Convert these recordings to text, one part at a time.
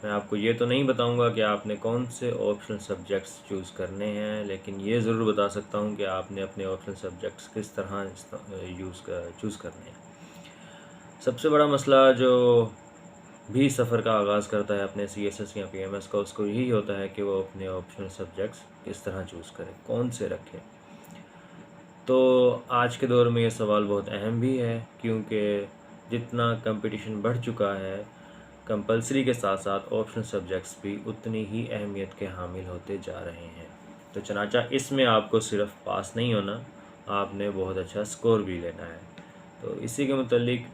मैं आपको ये तो नहीं बताऊंगा कि आपने कौन से ऑप्शनल सब्जेक्ट्स चूज़ करने हैं, लेकिन ये ज़रूर बता सकता हूँ कि आपने अपने ऑप्शनल सब्जेक्ट्स किस तरह चूज़ करने हैं। सबसे बड़ा मसला जो भी सफ़र का आगाज़ करता है अपने CSS या PMS का, उसको यही होता है कि वो अपने ऑप्शनल सब्जेक्ट्स किस तरह चूज़ करें, कौन से रखें। तो आज के दौर में ये सवाल बहुत अहम भी है, क्योंकि जितना कंपटीशन बढ़ चुका है, कंपलसरी के साथ साथ ऑप्शनल सब्जेक्ट्स भी उतनी ही अहमियत के हामिल होते जा रहे हैं। तो चनाचा इसमें आपको सिर्फ पास नहीं होना, आपने बहुत अच्छा स्कोर भी लेना है। तो इसी के मुतालिक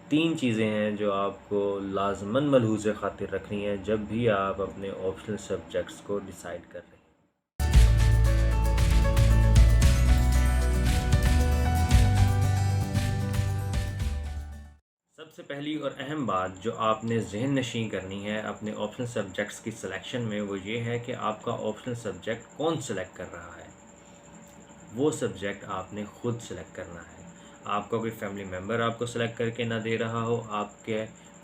3 चीज़ें हैं जो आपको लाजमन मलहूज़ खातिर रखनी है जब भी आप अपने ऑप्शनल सब्जेक्ट्स को डिसाइड कर रहे हैं। सबसे पहली और अहम बात जो आपने जहन नशीं करनी है अपने ऑप्शनल सब्जेक्ट्स की सिलेक्शन में, वो ये है कि आपका ऑप्शनल सब्जेक्ट कौन सेलेक्ट कर रहा है। वो सब्जेक्ट आपने खुद सेलेक्ट करना है। आपका कोई फैमिली मेम्बर आपको सेलेक्ट करके ना दे रहा हो, आपके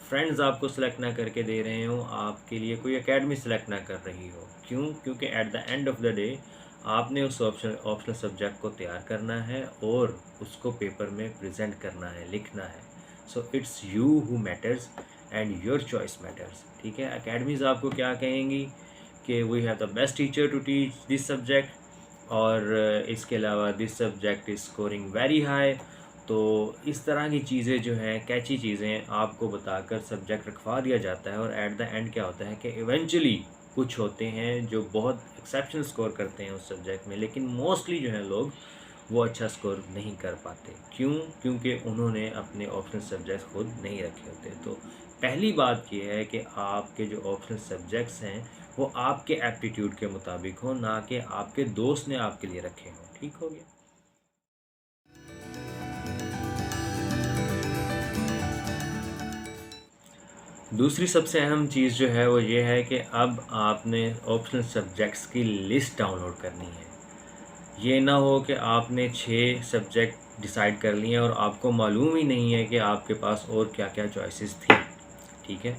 फ्रेंड्स आपको सेलेक्ट ना करके दे रहे हो, आपके लिए कोई एकेडमी सेलेक्ट ना कर रही हो। क्यों? क्योंकि at the end of the day आपने उस ऑप्शनल सब्जेक्ट को तैयार करना है और उसको पेपर में प्रेजेंट करना है, लिखना है। So it's you who matters and your choice matters. ठीक है, एकेडमीज़ आपको क्या कहेंगी कि we have the best teacher to teach this subject, और इसके अलावा this subject is scoring very high. तो इस तरह की चीज़ें जो हैं, कैची चीज़ें आपको बताकर सब्जेक्ट रखवा दिया जाता है, और एट द एंड क्या होता है कि इवेंचुअली कुछ होते हैं जो बहुत एक्सेप्शनल स्कोर करते हैं उस सब्जेक्ट में, लेकिन मोस्टली जो हैं लोग वो अच्छा स्कोर नहीं कर पाते। क्यों? क्योंकि उन्होंने अपने ऑप्शनल सब्जेक्ट्स खुद नहीं रखे होते। तो पहली बात ये है कि आपके जो ऑप्शनल सब्जेक्ट्स हैं वो आपके एप्टीट्यूड के मुताबिक हो, ना कि आपके दोस्त ने आपके लिए रखे हों। ठीक हो गया? दूसरी सबसे अहम चीज़ जो है वो ये है कि अब आपने ऑप्शनल सब्जेक्ट्स की लिस्ट डाउनलोड करनी है। ये ना हो कि आपने 6 सब्जेक्ट डिसाइड कर लिए और आपको मालूम ही नहीं है कि आपके पास और क्या क्या चॉइसेस थी। ठीक है,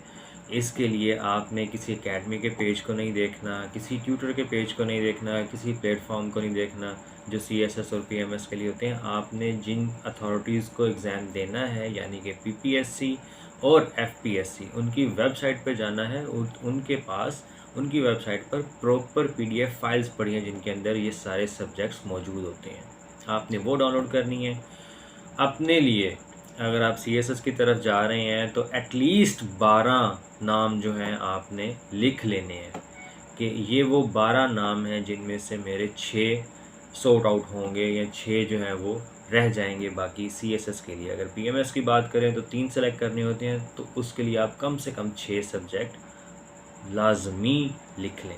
इसके लिए आपने किसी एकेडमी के पेज को नहीं देखना, किसी ट्यूटर के पेज को नहीं देखना, किसी प्लेटफॉर्म को नहीं देखना जो CSS और PMS के लिए होते हैं। आपने जिन अथॉरिटीज़ को एग्ज़ाम देना है, यानी कि PPSC और FPSC, उनकी वेबसाइट पर जाना है। उनके पास उनकी वेबसाइट पर प्रॉपर PDF फाइल्स पड़ी हैं जिनके अंदर ये सारे सब्जेक्ट्स मौजूद होते हैं। आपने वो डाउनलोड करनी है अपने लिए। अगर आप CSS की तरफ जा रहे हैं तो एटलीस्ट 12 नाम जो हैं आपने लिख लेने हैं कि ये वो 12 नाम हैं जिनमें से मेरे 6 सॉर्ट आउट होंगे या 6 जो हैं वो रह जाएंगे बाकी CSS के लिए। अगर PMS की बात करें तो 3 सेलेक्ट करने होते हैं, तो उसके लिए आप कम से कम 6 सब्जेक्ट लाजमी लिख लें।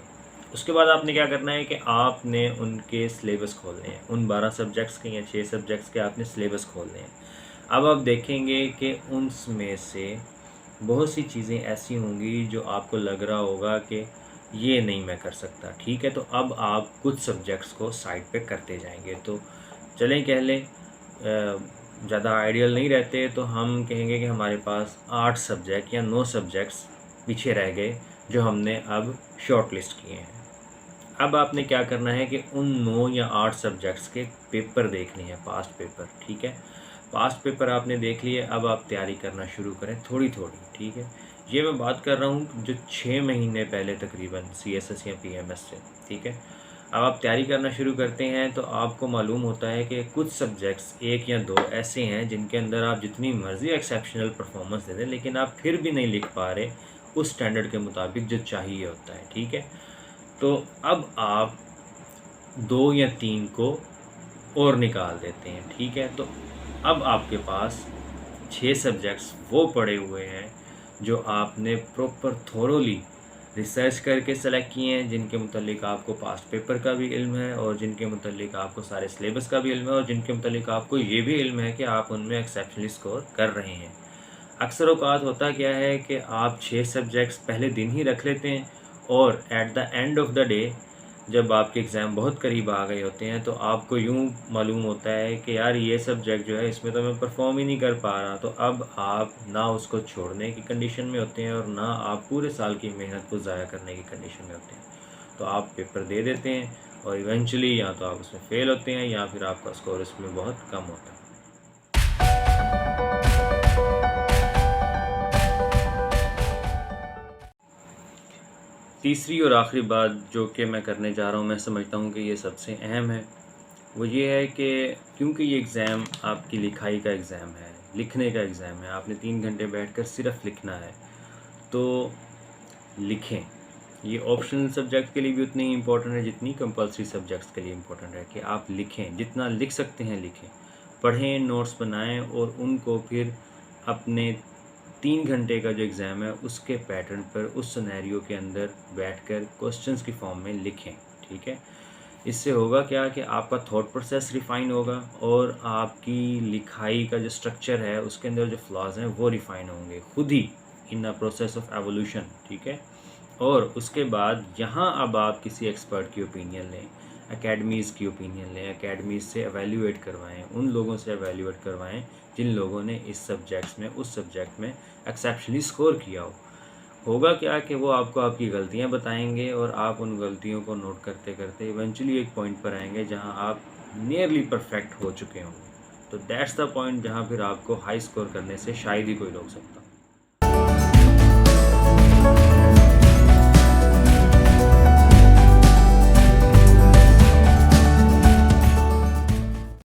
उसके बाद आपने क्या करना है कि आपने उनके सिलेबस खोलने हैं, उन 12 सब्जेक्ट्स के या 6 सब्जेक्ट्स के आपने सिलेबस खोलने हैं। अब आप देखेंगे कि उनमें से बहुत सी चीज़ें ऐसी होंगी जो आपको लग रहा होगा कि ये नहीं मैं कर सकता। ठीक है, तो अब आप कुछ सब्जेक्ट्स को साइड पे करते जाएंगे। तो चलें कह लें ज़्यादा आइडियल नहीं रहते तो हम कहेंगे कि हमारे पास 8 सब्जेक्ट या 9 सब्जेक्ट्स पीछे रह गए जो हमने अब शॉर्ट लिस्ट किए हैं। अब आपने क्या करना है कि उन 9 या 8 सब्जेक्ट्स के पेपर देखने हैं, पास्ट पेपर। ठीक है, पास्ट पेपर आपने देख लिए, अब आप तैयारी करना शुरू करें थोड़ी थोड़ी। ठीक है, ये मैं बात कर रहा हूँ जो 6 महीने पहले तकरीबन CSS या PMS से। ठीक है, अब आप तैयारी करना शुरू करते हैं तो आपको मालूम होता है कि कुछ सब्जेक्ट्स 1 या 2 ऐसे हैं जिनके अंदर आप जितनी मर्ज़ी एक्सेप्शनल परफॉर्मेंस दे दें, लेकिन आप फिर भी नहीं लिख पा रहे उस स्टैंडर्ड के मुताबिक जो चाहिए होता है। ठीक है, तो अब आप 2 या 3 को और निकाल देते हैं। ठीक है, तो अब आपके पास 6 सब्जेक्ट्स वो पड़े हुए हैं जो आपने प्रॉपर थोरोली रिसर्च करके सेलेक्ट किए हैं, जिनके मुतालिक आपको पास्ट पेपर का भी इल्म है और जिनके मुतालिक आपको सारे सिलेबस का भी इल्म है और जिनके मुतालिक आपको ये भी इल्म है कि आप उनमें एक्सेप्शनली स्कोर कर रहे हैं। अक्सर औक़ात होता क्या है कि आप 6 सब्जेक्ट्स पहले दिन ही रख लेते हैं और at the end of the day जब आपके एग्ज़ाम बहुत करीब आ गए होते हैं तो आपको यूँ मालूम होता है कि यार ये सब्जेक्ट जो है इसमें तो मैं परफॉर्म ही नहीं कर पा रहा, तो अब आप ना उसको छोड़ने की कंडीशन में होते हैं और ना आप पूरे साल की मेहनत को ज़ाया करने की कंडीशन में होते हैं। तो आप पेपर दे देते हैं और इवेंचुअली या तो आप उसमें फ़ेल होते हैं या फिर आपका स्कोर उसमें बहुत कम होता है। तीसरी और आखिरी बात जो कि मैं करने जा रहा हूँ, मैं समझता हूँ कि ये सबसे अहम है, वो ये है कि क्योंकि ये एग्ज़ाम आपकी लिखाई का एग्ज़ाम है, लिखने का एग्ज़ाम है, आपने 3 घंटे बैठकर सिर्फ़ लिखना है, तो लिखें। ये ऑप्शनल सब्जेक्ट के लिए भी उतनी ही इम्पोर्टेंट है जितनी कंपल्सरी सब्जेक्ट्स के लिए इम्पोर्टेंट है कि आप लिखें, जितना लिख सकते हैं लिखें। पढ़ें, नोट्स बनाएँ और उनको फिर अपने 3 घंटे का जो एग्ज़ाम है उसके पैटर्न पर उस सिनेरियो के अंदर बैठकर क्वेश्चंस की फॉर्म में लिखें, ठीक है? इससे होगा क्या कि आपका थॉट प्रोसेस रिफ़ाइन होगा और आपकी लिखाई का जो स्ट्रक्चर है उसके अंदर जो फ्लॉज़ हैं वो रिफ़ाइन होंगे खुद ही इन अ प्रोसेस ऑफ एवोल्यूशन, ठीक है? और उसके बाद यहाँ अब आप किसी एक्सपर्ट की ओपिनियन लें, एकेडमीज़ की ओपिनियन लें, एकेडमीज़ से एवेल्यूएट करवाएँ, उन लोगों से एवेल्यूएट करवाएँ जिन लोगों ने इस सब्जेक्ट्स में उस सब्जेक्ट में एक्सेप्शनली स्कोर किया हो। होगा क्या कि वो आपको आपकी गलतियाँ बताएँगे और आप उन गलतियों को नोट करते-करते इवेंचुअली एक पॉइंट पर आएँगे जहाँ आप नियरली परफेक्ट हो चुके होंगे। तो दैट्स द पॉइंट जहाँ फिर आपको हाई स्कोर करने से शायद ही कोई रोक सकता।